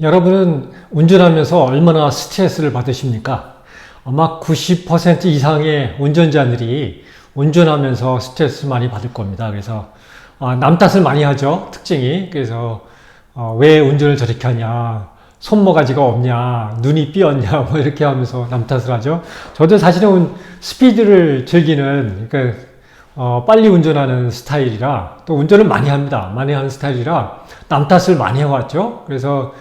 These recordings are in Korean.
여러분은 운전하면서 얼마나 스트레스를 받으십니까? 아마 90% 이상의 운전자들이 운전하면서 스트레스 많이 받을 겁니다. 그래서 남 탓을 많이 하죠. 특징이. 그래서 왜 운전을 저렇게 하냐, 손모가지가 없냐, 눈이 삐었냐, 뭐 이렇게 하면서 남 탓을 하죠. 저도 사실은 스피드를 즐기는, 그러니까 빨리 운전하는 스타일이라, 또 운전을 많이 합니다. 많이 하는 스타일이라 남 탓을 많이 해왔죠. 그래서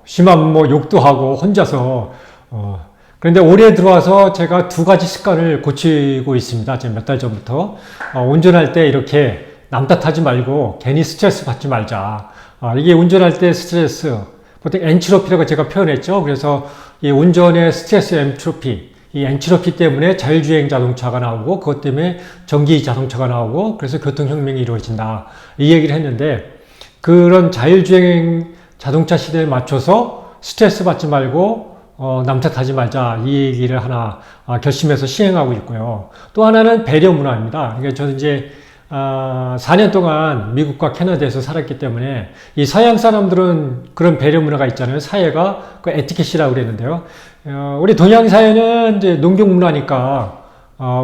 심하면 뭐 욕도 하고 혼자서 그런데 올해 들어와서 제가 두 가지 습관을 고치고 있습니다. 지금 몇 달 전부터 운전할 때 이렇게 남 탓하지 말고 괜히 스트레스 받지 말자. 이게 운전할 때 스트레스 보통 엔트로피라고 제가 표현했죠. 그래서 이 운전의 스트레스 엔트로피, 이 엔트로피 때문에 자율주행 자동차가 나오고 그것 때문에 전기 자동차가 나오고 그래서 교통혁명이 이루어진다. 이 얘기를 했는데 그런 자율주행 자동차 시대에 맞춰서 스트레스 받지 말고 남 탓하지 말자 이 얘기를 하나 결심해서 시행하고 있고요. 또 하나는 배려 문화입니다. 그러니까 저는 이제 4년 동안 미국과 캐나다에서 살았기 때문에 이 서양 사람들은 그런 배려 문화가 있잖아요. 사회가 그 에티켓이라고 그랬는데요. 우리 동양 사회는 이제 농경 문화니까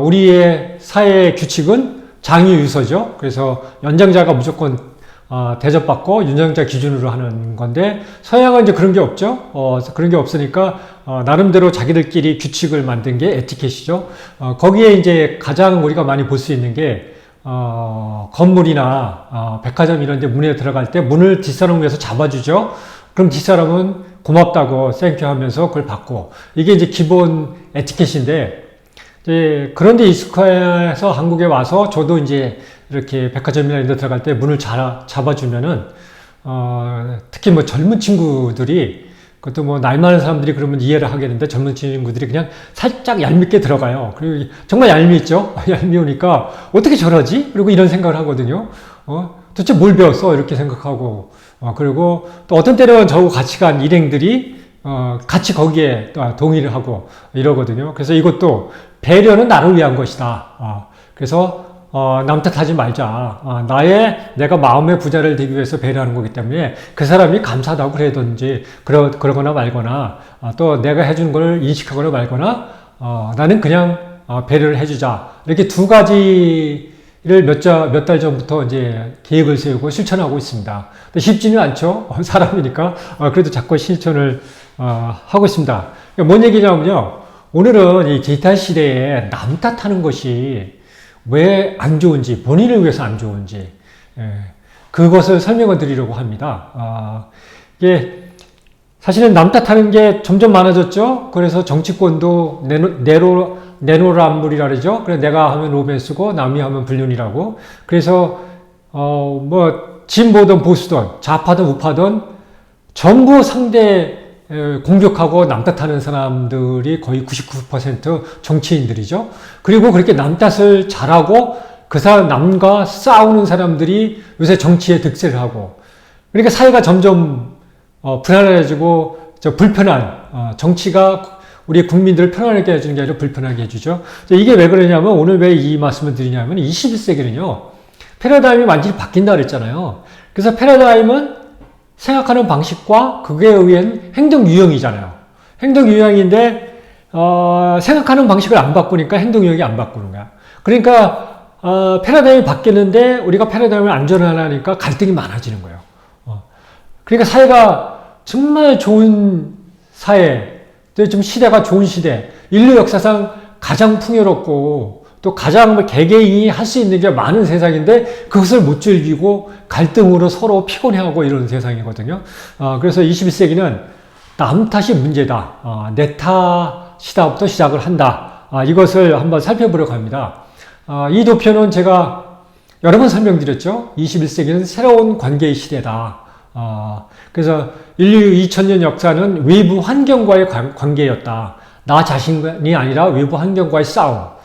우리의 사회 규칙은 장유유서죠. 그래서 연장자가 무조건 대접받고 윤영자 기준으로 하는 건데 서양은 이제 그런 게 없죠. 그런 게 없으니까 나름대로 자기들끼리 규칙을 만든 게 에티켓이죠. 거기에 이제 가장 우리가 많이 볼 수 있는 게 건물이나 백화점 이런 데 문에 들어갈 때 문을 뒷사람을 위해서 잡아주죠. 그럼 뒷사람은 고맙다고 땡큐 하면서 그걸 받고 이게 이제 기본 에티켓인데 그런데 익숙해서 한국에 와서 저도 이제 이렇게 백화점이나 이런 데 들어갈 때 문을 잡아주면은 특히 뭐 젊은 친구들이 그것도 뭐 나이 많은 사람들이 그러면 이해를 하겠는데 젊은 친구들이 그냥 살짝 얄밉게 들어가요. 그리고 정말 얄미있죠. 얄미우니까 어떻게 저러지? 그리고 이런 생각을 하거든요. 도대체 뭘 배웠어? 이렇게 생각하고 그리고 또 어떤 때는 저하고 같이 간 일행들이 같이 거기에 동의를 하고 이러거든요. 그래서 이것도 배려는 나를 위한 것이다. 그래서 남 탓하지 말자. 내가 마음의 부자를 되기 위해서 배려하는 거기 때문에 그 사람이 감사하다고 그러든지 그러거나 말거나 또 내가 해준 걸 인식하거나 말거나 나는 그냥 배려를 해주자. 이렇게 두 가지를 몇 달 전부터 이제 계획을 세우고 실천하고 있습니다. 쉽지는 않죠. 사람이니까. 그래도 자꾸 실천을 하고 있습니다. 뭔 얘기냐면요. 오늘은 이 디지털 시대에 남 탓하는 것이 왜 안 좋은지, 본인을 위해서 안 좋은지, 그것을 설명을 드리려고 합니다. 이게 사실은 남 탓하는 게 점점 많아졌죠. 그래서 정치권도 내로남불이라 그러죠. 그래서 내가 하면 로맨스고 남이 하면 불륜이라고. 그래서 뭐 진보든 보수든 좌파든 우파든 전부 상대 공격하고 남 탓하는 사람들이 거의 99% 정치인들이죠. 그리고 그렇게 남 탓을 잘하고 그 사람 남과 싸우는 사람들이 요새 정치에 득세를 하고 그러니까 사회가 점점 불안해지고 불편한 정치가 우리 국민들을 편안하게 해주는 게 아니라 불편하게 해주죠. 이게 왜 그러냐면 오늘 왜 이 말씀을 드리냐면 21세기는요 패러다임이 완전히 바뀐다 그랬잖아요. 그래서 패러다임은 생각하는 방식과 그에 의한 행동 유형이잖아요. 행동 유형인데 생각하는 방식을 안 바꾸니까 행동 유형이 안 바꾸는 거야. 그러니까 패러다임이 바뀌었는데 우리가 패러다임을 안 전환하니까 갈등이 많아지는 거예요. 그러니까 사회가 정말 좋은 사회, 좀 시대가 좋은 시대, 인류 역사상 가장 풍요롭고 또 가장 개개인이 할 수 있는 게 많은 세상인데 그것을 못 즐기고 갈등으로 서로 피곤해하고 이런 세상이거든요. 그래서 21세기는 남 탓이 문제다. 내 탓이다부터 시작을 한다. 이것을 한번 살펴보려고 합니다. 이 도표는 제가 여러 번 설명드렸죠. 21세기는 새로운 관계의 시대다. 그래서 인류 2000년 역사는 외부 환경과의 관계였다. 나 자신이 아니라 외부 환경과의 싸움.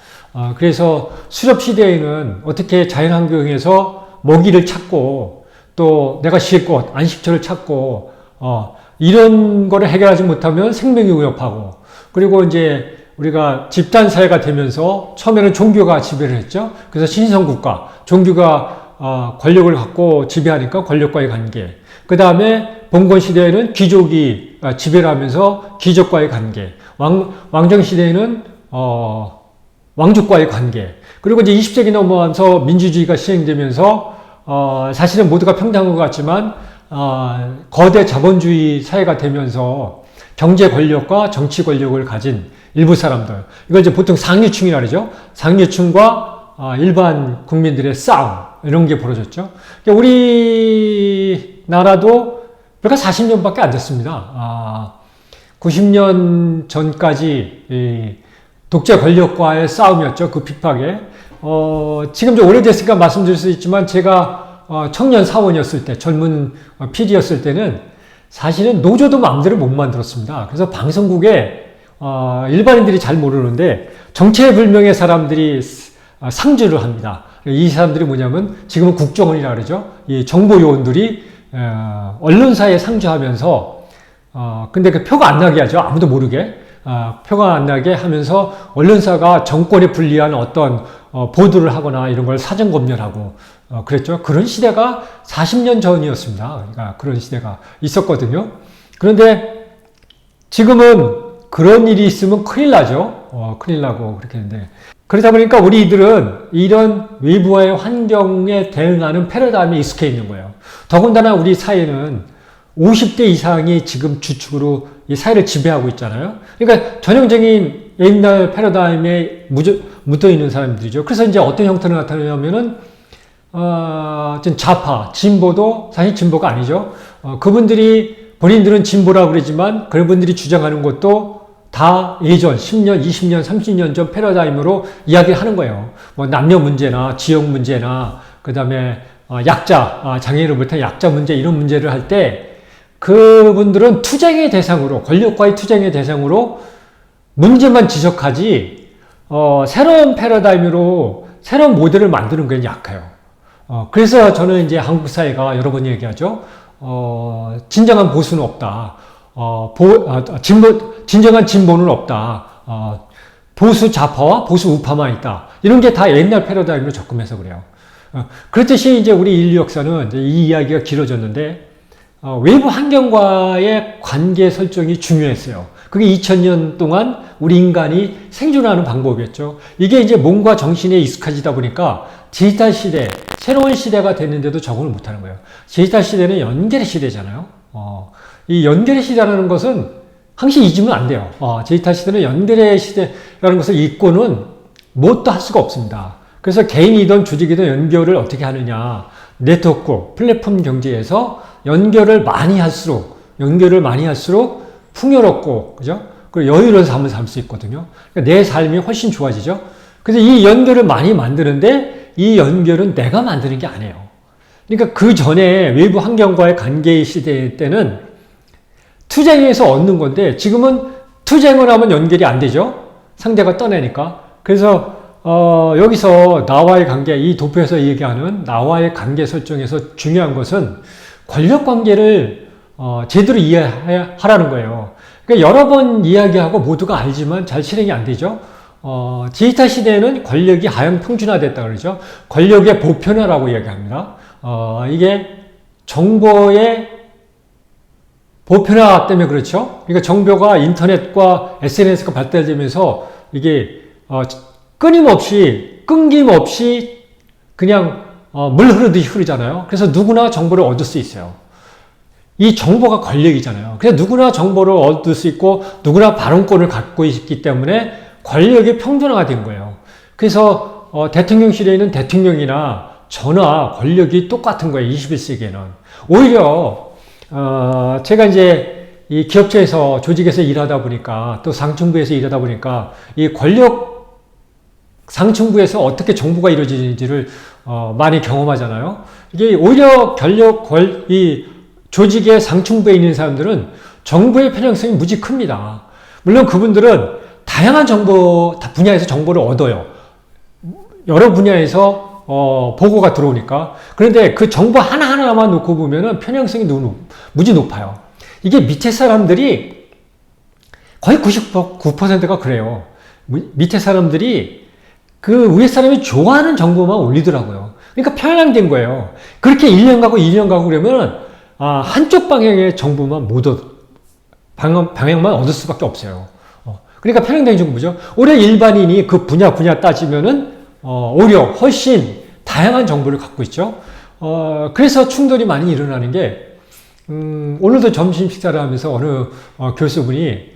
그래서 수렵 시대에는 어떻게 자연환경에서 먹이를 찾고 또 내가 쉴 곳, 안식처를 찾고 이런 거를 해결하지 못하면 생명이 위협하고 그리고 이제 우리가 집단사회가 되면서 처음에는 종교가 지배를 했죠. 그래서 신성국가, 종교가 권력을 갖고 지배하니까 권력과의 관계. 그 다음에 봉건 시대에는 귀족이 지배를 하면서 귀족과의 관계, 왕정 시대에는 왕족과의 관계, 그리고 이제 20세기 넘어와서 민주주의가 시행되면서 사실은 모두가 평등한 것 같지만 거대 자본주의 사회가 되면서 경제 권력과 정치 권력을 가진 일부 사람들, 이걸 이제 보통 상류층이라 그러죠. 상류층과 일반 국민들의 싸움, 이런 게 벌어졌죠. 우리나라도 불과 40년밖에 안 됐습니다. 90년 전까지 독재 권력과의 싸움이었죠. 그 핍박에. 지금 좀 오래됐으니까 말씀드릴 수 있지만 제가 청년 사원이었을 때, 젊은 PD였을 때는 사실은 노조도 마음대로 못 만들었습니다. 그래서 방송국에 일반인들이 잘 모르는데 정체불명의 사람들이 상주를 합니다. 이 사람들이 뭐냐면 지금은 국정원이라 그러죠. 이 정보요원들이 언론사에 상주하면서 근데 그 표가 안 나게 하죠. 아무도 모르게. 표가 안 나게 하면서 언론사가 정권에 불리한 어떤 보도를 하거나 이런 걸 사전 검열하고 그랬죠. 그런 시대가 40년 전이었습니다. 그러니까 그런 시대가 있었거든요. 그런데 지금은 그런 일이 있으면 큰일 나죠. 큰일 나고 그렇게 했는데 그러다 보니까 우리들은 이런 외부와의 환경에 대응하는 패러다임에 익숙해 있는 거예요. 더군다나 우리 사회는 50대 이상이 지금 주축으로 이 사회를 지배하고 있잖아요. 그러니까 전형적인 옛날 패러다임에 묻어 있는 사람들이죠. 그래서 이제 어떤 형태로 나타나냐면은 좀 좌파, 진보도 사실 진보가 아니죠. 그분들이 본인들은 진보라고 그러지만 그분들이 주장하는 것도 다 예전 10년, 20년, 30년 전 패러다임으로 이야기를 하는 거예요. 뭐 남녀 문제나 지역 문제나 그다음에 약자, 장애인을 못한 약자 문제 이런 문제를 할 때 그분들은 투쟁의 대상으로, 권력과의 투쟁의 대상으로 문제만 지적하지 새로운 패러다임으로 새로운 모델을 만드는 게 약해요. 그래서 저는 이제 한국 사회가 여러 번 얘기하죠. 진정한 보수는 없다. 진정한 진보는 없다. 보수 좌파와 보수 우파만 있다. 이런 게 다 옛날 패러다임으로 접근해서 그래요. 그렇듯이 이제 우리 인류 역사는 이제 이 이야기가 길어졌는데, 외부 환경과의 관계 설정이 중요했어요. 그게 2000년 동안 우리 인간이 생존하는 방법이었죠. 이게 이제 몸과 정신에 익숙해지다 보니까 디지털 시대, 새로운 시대가 됐는데도 적응을 못하는 거예요. 디지털 시대는 연결의 시대잖아요. 이 연결의 시대라는 것은 항상 잊으면 안 돼요. 디지털 시대는 연결의 시대라는 것을 잊고는 뭣도 할 수가 없습니다. 그래서 개인이든 조직이든 연결을 어떻게 하느냐. 네트워크, 플랫폼 경제에서 연결을 많이 할수록 풍요롭고, 그죠? 그리고 여유로운 삶을 살 수 있거든요. 그러니까 내 삶이 훨씬 좋아지죠. 그래서 이 연결을 많이 만드는데 이 연결은 내가 만드는 게 아니에요. 그러니까 그 전에 외부 환경과의 관계 시대 때는 투쟁에서 얻는 건데 지금은 투쟁을 하면 연결이 안 되죠. 상대가 떠내니까. 그래서 여기서 나와의 관계, 이 도표에서 얘기하는 나와의 관계 설정에서 중요한 것은 권력 관계를 제대로 이해하라는 거예요. 그러니까 여러 번 이야기하고 모두가 알지만 잘 실행이 안 되죠. 디지털 시대에는 권력이 하향 평준화됐다 그러죠. 권력의 보편화라고 이야기합니다. 이게 정보의 보편화 때문에 그렇죠. 그러니까 정보가 인터넷과 SNS가 발달되면서 이게 끊임없이 그냥 물 흐르듯이 흐르잖아요. 그래서 누구나 정보를 얻을 수 있어요. 이 정보가 권력이잖아요. 그래서 누구나 정보를 얻을 수 있고 누구나 발언권을 갖고 있기 때문에 권력이 평준화가 된 거예요. 그래서 대통령실에 있는 대통령이나 저나 권력이 똑같은 거예요. 21세기에는. 오히려 제가 이제 이 기업체에서 조직에서 일하다 보니까 또 상층부에서 일하다 보니까 이 권력 상층부에서 어떻게 정보가 이루어지는지를 많이 경험하잖아요. 이게 오히려 이 조직의 상층부에 있는 사람들은 정보의 편향성이 무지 큽니다. 물론 그분들은 다양한 분야에서 정보를 얻어요. 여러 분야에서 보고가 들어오니까. 그런데 그 정보 하나하나만 놓고 보면은 편향성이 무지 높아요. 이게 밑에 사람들이 거의 99%가 그래요. 밑에 사람들이 그 위에 사람이 좋아하는 정보만 올리더라고요. 그러니까 편향된 거예요. 그렇게 1년 가고 2년 가고 그러면 한쪽 방향의 정보만 방향만 얻을 수밖에 없어요. 그러니까 편향된 정보죠. 오히려 일반인이 그 분야 따지면은 오히려 훨씬 다양한 정보를 갖고 있죠. 그래서 충돌이 많이 일어나는 게 오늘도 점심 식사를 하면서 어느 교수분이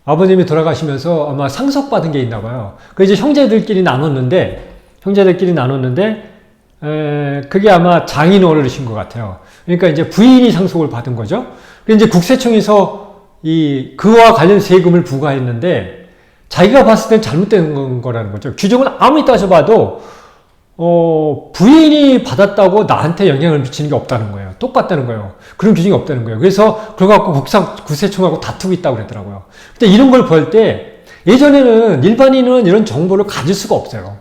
아버님이 돌아가시면서 아마 상속받은 게 있나 봐요. 그 이제 형제들끼리 나눴는데 그게 아마 장인 어르신 것 같아요. 그러니까 이제 부인이 상속을 받은 거죠. 그래서 이제 국세청에서 그와 관련 세금을 부과했는데 자기가 봤을 땐 잘못된 거라는 거죠. 규정을 아무리 따져봐도 부인이 받았다고 나한테 영향을 미치는 게 없다는 거예요. 똑같다는 거예요. 그런 규정이 없다는 거예요. 그래서 그거 갖고 국세청하고 다투고 있다고 그러더라고요. 근데 이런 걸 볼 때 예전에는 일반인은 이런 정보를 가질 수가 없어요.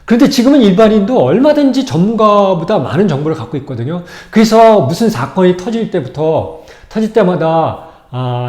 그런데 지금은 일반인도 얼마든지 전문가보다 많은 정보를 갖고 있거든요. 그래서 무슨 사건이 터질 때마다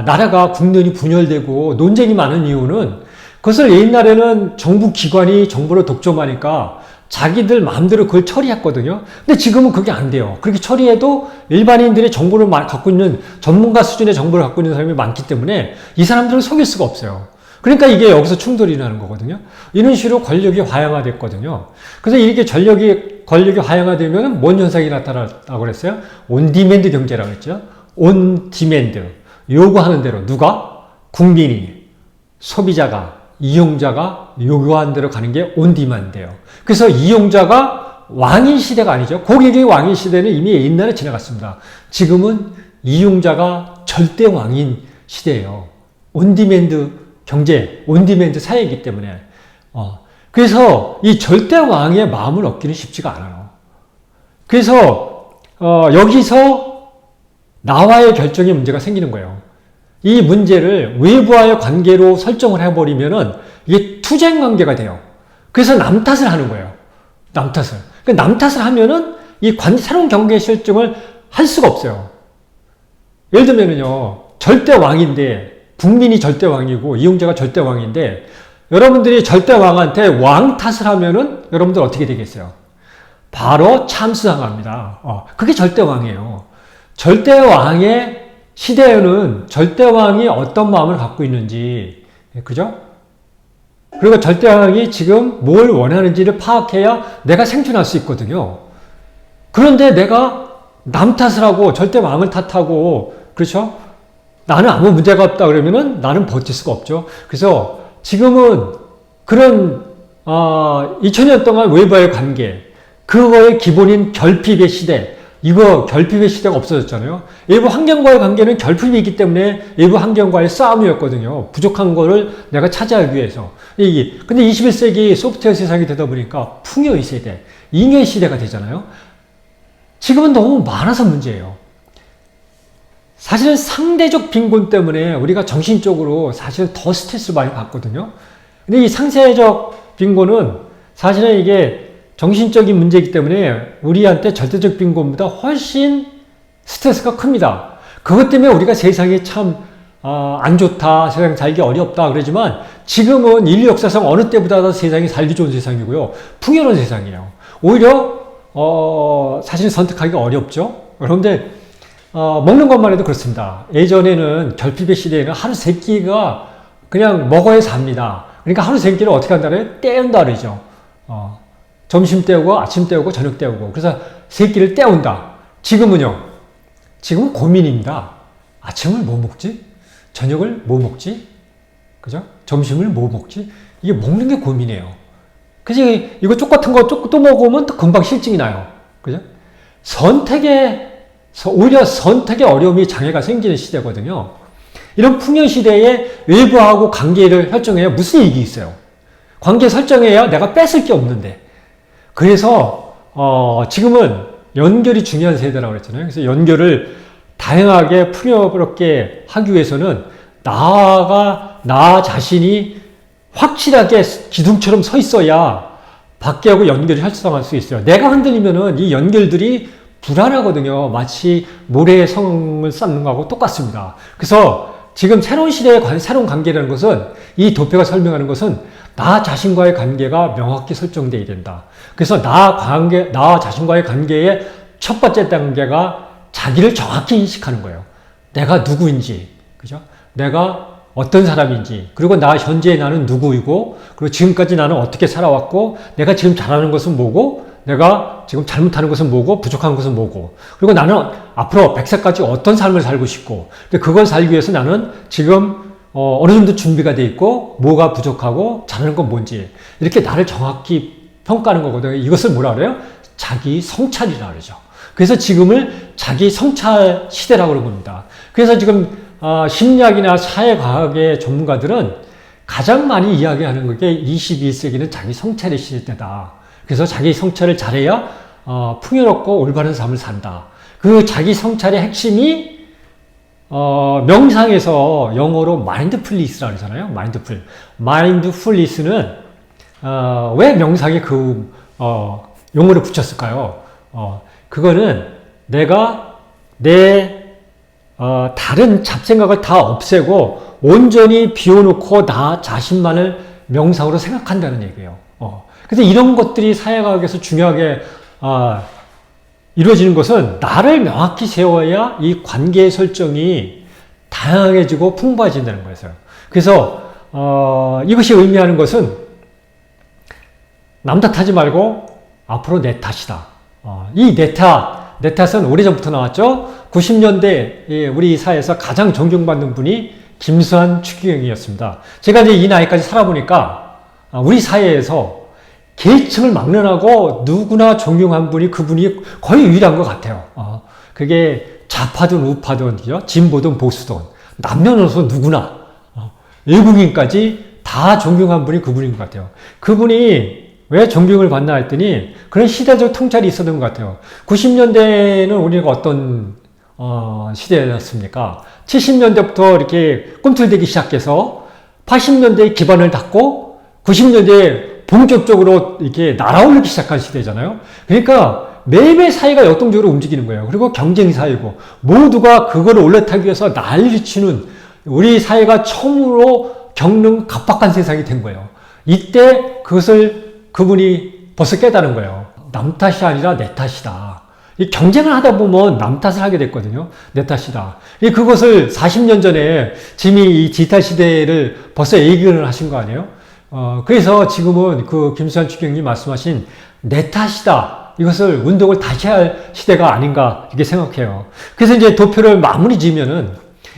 나라가 국론이 분열되고 논쟁이 많은 이유는 그것을 옛날에는 정부 기관이 정보를 독점하니까 자기들 마음대로 그걸 처리했거든요. 근데 지금은 그게 안 돼요. 그렇게 처리해도 일반인들이 정보를 갖고 있는 전문가 수준의 정보를 갖고 있는 사람이 많기 때문에 이 사람들을 속일 수가 없어요. 그러니까 이게 여기서 충돌이 나는 거거든요. 이런 식으로 권력이 화양화됐거든요. 그래서 이렇게 권력이 화양화되면 뭔 현상이 나타나라고 그랬어요? 온디맨드 경제라고 했죠. 온디맨드. 요구하는 대로 누가? 국민이, 소비자가, 이용자가 요구하는 대로 가는 게 온디맨드예요. 그래서 이용자가 왕인 시대가 아니죠. 고객이 왕인 시대는 이미 옛날에 지나갔습니다. 지금은 이용자가 절대 왕인 시대예요. 온디맨드 경제, 온디맨드 사회이기 때문에. 그래서 이 절대 왕의 마음을 얻기는 쉽지가 않아요. 그래서 여기서 나와의 결정에 문제가 생기는 거예요. 이 문제를 외부와의 관계로 설정을 해버리면은 이게 투쟁 관계가 돼요. 그래서 남 탓을 하는 거예요. 남 탓을. 남 탓을 하면은 새로운 경계 설정을 할 수가 없어요. 예를 들면은요, 절대 왕인데, 국민이 절대 왕이고, 이용자가 절대 왕인데, 여러분들이 절대 왕한테 왕 탓을 하면은 여러분들 어떻게 되겠어요? 바로 참수당합니다. 그게 절대 왕이에요. 절대 왕의 시대에는 절대 왕이 어떤 마음을 갖고 있는지, 그죠? 그리고 절대 왕이 지금 뭘 원하는지를 파악해야 내가 생존할 수 있거든요. 그런데 내가 남 탓을 하고 절대 왕을 탓하고, 그렇죠? 나는 아무 문제가 없다 그러면은 나는 버틸 수가 없죠. 그래서 지금은 그런 2000년 동안 외부와의 관계, 그거의 기본인 결핍의 시대, 이거 결핍의 시대가 없어졌잖아요. 외부 환경과의 관계는 결핍이기 때문에 외부 환경과의 싸움이었거든요. 부족한 거를 내가 차지하기 위해서. 근데 21세기 소프트웨어 세상이 되다 보니까 풍요의 세대, 잉여의 시대가 되잖아요. 지금은 너무 많아서 문제예요. 사실은 상대적 빈곤 때문에 우리가 정신적으로 사실은 더 스트레스를 많이 받거든요. 근데 이 상대적 빈곤은 사실은 이게 정신적인 문제이기 때문에 우리한테 절대적 빈곤보다 훨씬 스트레스가 큽니다. 그것 때문에 우리가 세상이 참 안 좋다, 세상 살기 어렵다 그러지만 지금은 인류 역사상 어느 때보다 세상이 살기 좋은 세상이고요. 풍요로운 세상이에요. 오히려 사실 선택하기가 어렵죠. 그런데 먹는 것만 해도 그렇습니다. 예전에는 결핍의 시대에는 하루 세 끼가 그냥 먹어야 삽니다. 그러니까 하루 세 끼를 어떻게 한다래요? 때운다 그러죠. 점심 때우고 아침 때우고 저녁 때우고 그래서 세 끼를 때운다. 지금은요. 지금은 고민입니다. 아침을 뭐 먹지? 저녁을 뭐 먹지? 그죠? 점심을 뭐 먹지? 이게 먹는 게 고민이에요. 그래서 이거 똑같은 거 또 먹으면 또 금방 실증이 나요. 그죠? 오히려 선택의 어려움이 장애가 생기는 시대거든요. 이런 풍요 시대에 외부하고 관계를 설정해야 무슨 이익이 있어요? 관계 설정해야 내가 뺏을 게 없는데. 그래서 지금은 연결이 중요한 세대라고 그랬잖아요. 그래서 연결을 다양하게 풍요롭게 하기 위해서는 나 자신이 확실하게 기둥처럼 서 있어야 밖에하고 연결이 활성화할 수 있어요. 내가 흔들리면은 이 연결들이 불안하거든요. 마치 모래에 성을 쌓는 거하고 똑같습니다. 그래서 지금 새로운 시대의 새로운 관계라는 것은 이 도표가 설명하는 것은 나 자신과의 관계가 명확히 설정되어야 된다. 그래서 나 자신과의 관계에 첫 번째 단계가 자기를 정확히 인식하는 거예요. 내가 누구인지, 그죠? 내가 어떤 사람인지, 그리고 나 현재 나는 누구이고, 그리고 지금까지 나는 어떻게 살아왔고, 내가 지금 잘하는 것은 뭐고, 내가 지금 잘못하는 것은 뭐고, 부족한 것은 뭐고, 그리고 나는 앞으로 100세까지 어떤 삶을 살고 싶고, 그걸 살기 위해서 나는 지금 어느 정도 준비가 돼 있고, 뭐가 부족하고, 잘하는 건 뭔지, 이렇게 나를 정확히 평가하는 거거든요. 이것을 뭐라 그래요? 자기 성찰이라고 그러죠. 그래서 지금을 자기 성찰 시대라고 그러는 겁니다. 그래서 지금 심리학이나 사회과학의 전문가들은 가장 많이 이야기하는 게 21세기는 자기 성찰의 시대다. 그래서 자기 성찰을 잘해야 풍요롭고 올바른 삶을 산다. 그 자기 성찰의 핵심이 명상에서 영어로 마인드풀리스라고 하잖아요. 마인드풀. 마인드풀리스는 왜 명상에 그 용어를 붙였을까요? 그거는 내가 다른 잡생각을 다 없애고 온전히 비워놓고 나 자신만을 명상으로 생각한다는 얘기예요. 그래서 이런 것들이 사회과학에서 중요하게 이루어지는 것은 나를 명확히 세워야 이 관계 설정이 다양해지고 풍부해진다는 거였어요. 그래서 이것이 의미하는 것은 남 탓하지 말고 앞으로 내 탓이다. 이 내 탓은 오래전부터 나왔죠. 90년대 우리 사회에서 가장 존경받는 분이 김수환 추기경이었습니다. 제가 이제 이 나이까지 살아보니까 우리 사회에서 계층을 막론하고 누구나 존경한 분이 그분이 거의 유일한 것 같아요. 그게 좌파든 우파든 진보든 보수든 남녀노소 누구나 외국인까지 다 존경한 분이 그분인 것 같아요. 그분이 왜 존경을 받나 했더니 그런 시대적 통찰이 있었던 것 같아요. 90년대는 우리가 어떤 시대였습니까? 70년대부터 이렇게 꿈틀대기 시작해서 80년대에 기반을 닦고 90년대에 본격적으로 이렇게 날아오르기 시작한 시대잖아요. 그러니까 매일매일 사회가 역동적으로 움직이는 거예요. 그리고 경쟁 사회고 모두가 그거를 올라타기 위해서 난리를 치는 우리 사회가 처음으로 겪는 각박한 세상이 된 거예요. 이때 그것을 그분이 벌써 깨달은 거예요. 남 탓이 아니라 내 탓이다. 이 경쟁을 하다 보면 남 탓을 하게 됐거든요. 내 탓이다. 그것을 40년 전에 이미 이 디지털 시대를 벌써 예견을 하신 거 아니에요? 그래서 지금은 그 김수환 추경님 말씀하신 내 탓이다. 이것을 운동을 다시 할 시대가 아닌가 이렇게 생각해요. 그래서 이제 도표를 마무리 지으면은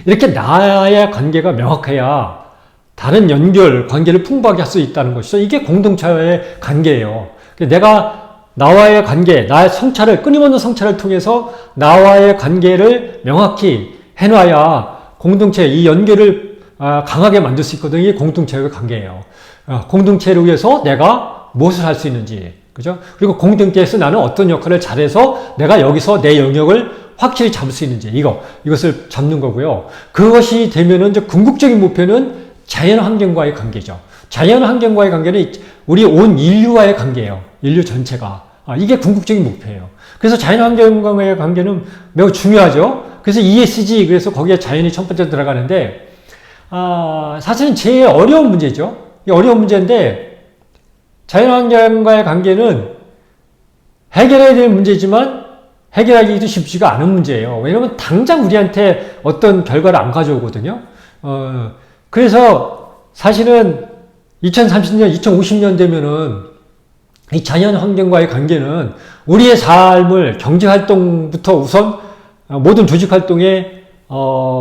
이렇게 나의 관계가 명확해야 다른 관계를 풍부하게 할 수 있다는 것이죠. 이게 공동체와의 관계예요. 내가 나와의 관계, 나의 성찰을, 끊임없는 성찰을 통해서 나와의 관계를 명확히 해놔야 공동체, 이 연결을 강하게 만들 수 있거든요. 이게 공동체의 관계예요. 공동체를 위해서 내가 무엇을 할 수 있는지, 그죠? 그리고 공동체에서 나는 어떤 역할을 잘해서 내가 여기서 내 영역을 확실히 잡을 수 있는지, 이것을 잡는 거고요. 그것이 되면은 이제 궁극적인 목표는 자연환경과의 관계죠. 자연환경과의 관계는 우리 온 인류와의 관계예요. 인류 전체가. 이게 궁극적인 목표예요. 그래서 자연환경과의 관계는 매우 중요하죠. 그래서 ESG, 그래서 거기에 자연이 첫 번째 들어가는데, 사실은 제일 어려운 문제죠. 어려운 문제인데, 자연환경과의 관계는 해결해야 될 문제지만, 해결하기도 쉽지가 않은 문제예요. 왜냐면 당장 우리한테 어떤 결과를 안 가져오거든요. 그래서 사실은 2030년, 2050년 되면은 이 자연 환경과의 관계는 우리의 삶을 경제활동부터 우선 모든 조직활동에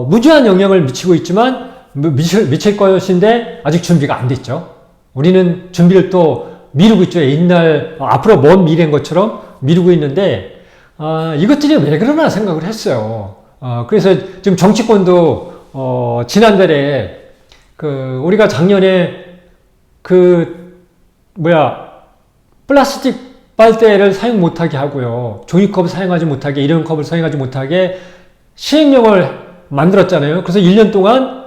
무제한 영향을 미치고 있지만 미칠 것인데 아직 준비가 안 됐죠. 우리는 준비를 또 미루고 있죠. 앞으로 먼 미래인 것처럼 미루고 있는데 이것들이 왜 그러나 생각을 했어요. 그래서 지금 정치권도 지난달에 우리가 작년에 플라스틱 빨대를 사용 못하게 하고요. 종이컵을 사용하지 못하게, 일회용컵을 사용하지 못하게 시행령을 만들었잖아요. 그래서 1년 동안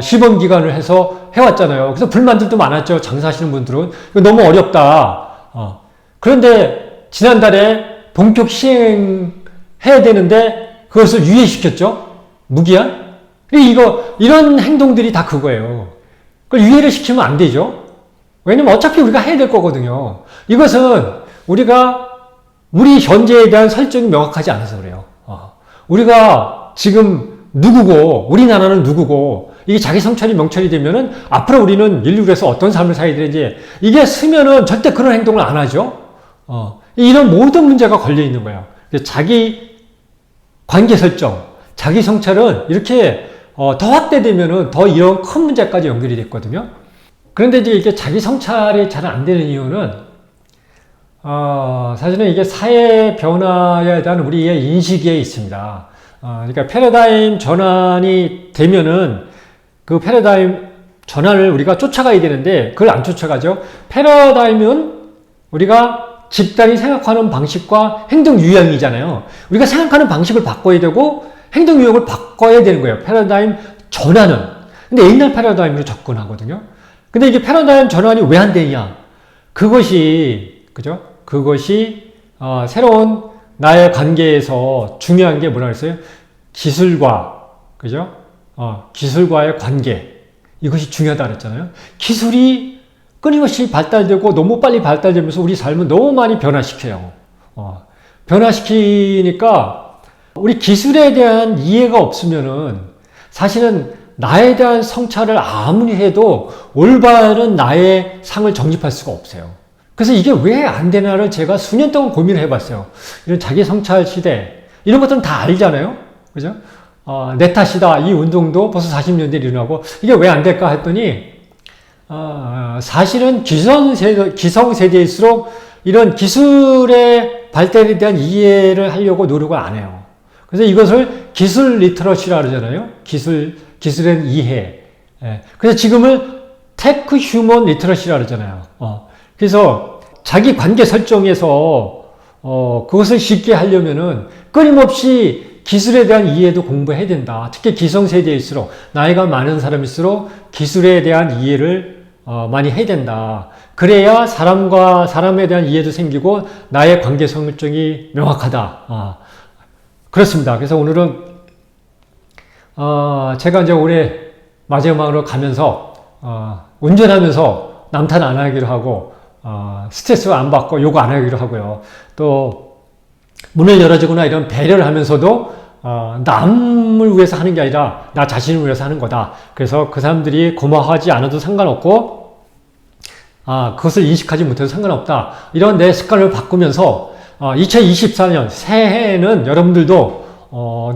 시범 기간을 해서 해왔잖아요. 그래서 불만들도 많았죠. 장사하시는 분들은. 너무 어렵다. 그런데 지난달에 본격 시행해야 되는데 그것을 유예시켰죠. 무기한. 이런 행동들이 다 그거예요. 그걸 유예를 시키면 안 되죠. 왜냐면 어차피 우리가 해야 될 거거든요. 이것은 우리가 우리 현재에 대한 설정이 명확하지 않아서 그래요. 우리가 지금 누구고, 우리나라는 누구고, 이게 자기 성찰이 명철이 되면은 앞으로 우리는 인류에서 어떤 삶을 살아야 되는지, 이게 쓰면은 절대 그런 행동을 안 하죠. 이런 모든 문제가 걸려 있는 거예요. 자기 관계 설정, 자기 성찰은 이렇게 더 확대되면은 더 이런 큰 문제까지 연결이 됐거든요. 그런데 이제 이게 자기 성찰이 잘 안 되는 이유는, 사실은 이게 사회 변화에 대한 우리의 인식에 있습니다. 그러니까 패러다임 전환이 되면은 그 패러다임 전환을 우리가 쫓아가야 되는데 그걸 안 쫓아가죠. 패러다임은 우리가 집단이 생각하는 방식과 행동 유형이잖아요. 우리가 생각하는 방식을 바꿔야 되고 행동 유형을 바꿔야 되는 거예요. 패러다임 전환은. 근데 옛날 패러다임으로 접근하거든요. 근데 이게 패러다임 전환이 왜 안 되냐? 그것이 새로운 나의 관계에서 중요한 게 뭐라 그랬어요? 기술과, 기술과의 관계. 이것이 중요하다 그랬잖아요. 기술이 끊임없이 발달되고 너무 빨리 발달되면서 우리 삶을 너무 많이 변화시켜요. 변화시키니까 우리 기술에 대한 이해가 없으면은 사실은 나에 대한 성찰을 아무리 해도 올바른 나의 상을 정립할 수가 없어요. 그래서 이게 왜 안 되나를 제가 수년 동안 고민을 해봤어요. 이런 자기 성찰 시대, 이런 것들은 다 알잖아요. 그죠? 내 탓이다. 이 운동도 벌써 40년 대 일어나고, 이게 왜 안 될까 했더니, 사실은 기성세대일수록 이런 기술의 발달에 대한 이해를 하려고 노력을 안 해요. 그래서 이것을 기술 리터러시라 그러잖아요. 기술의 이해. 그래서 지금은 테크 휴먼 리터러시라 그러잖아요. 그래서 자기 관계 설정에서 그것을 쉽게 하려면은 끊임없이 기술에 대한 이해도 공부해야 된다. 특히 기성세대일수록 나이가 많은 사람일수록 기술에 대한 이해를 많이 해야 된다. 그래야 사람과 사람에 대한 이해도 생기고 나의 관계 설정이 명확하다. 그렇습니다. 그래서 오늘은 제가 이제 올해 마지막으로 가면서 운전하면서 남탓 안 하기로 하고 스트레스 안 받고 요구 안 하기로 하고요. 또 문을 열어주거나 이런 배려를 하면서도 남을 위해서 하는 게 아니라 나 자신을 위해서 하는 거다. 그래서 그 사람들이 고마워하지 않아도 상관없고 그것을 인식하지 못해도 상관없다. 이런 내 습관을 바꾸면서 2024년 새해에는 여러분들도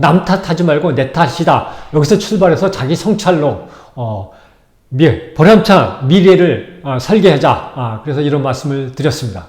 남 탓하지 말고 내 탓이다. 여기서 출발해서 자기 성찰로 보람찬 미래를 설계하자. 그래서 이런 말씀을 드렸습니다.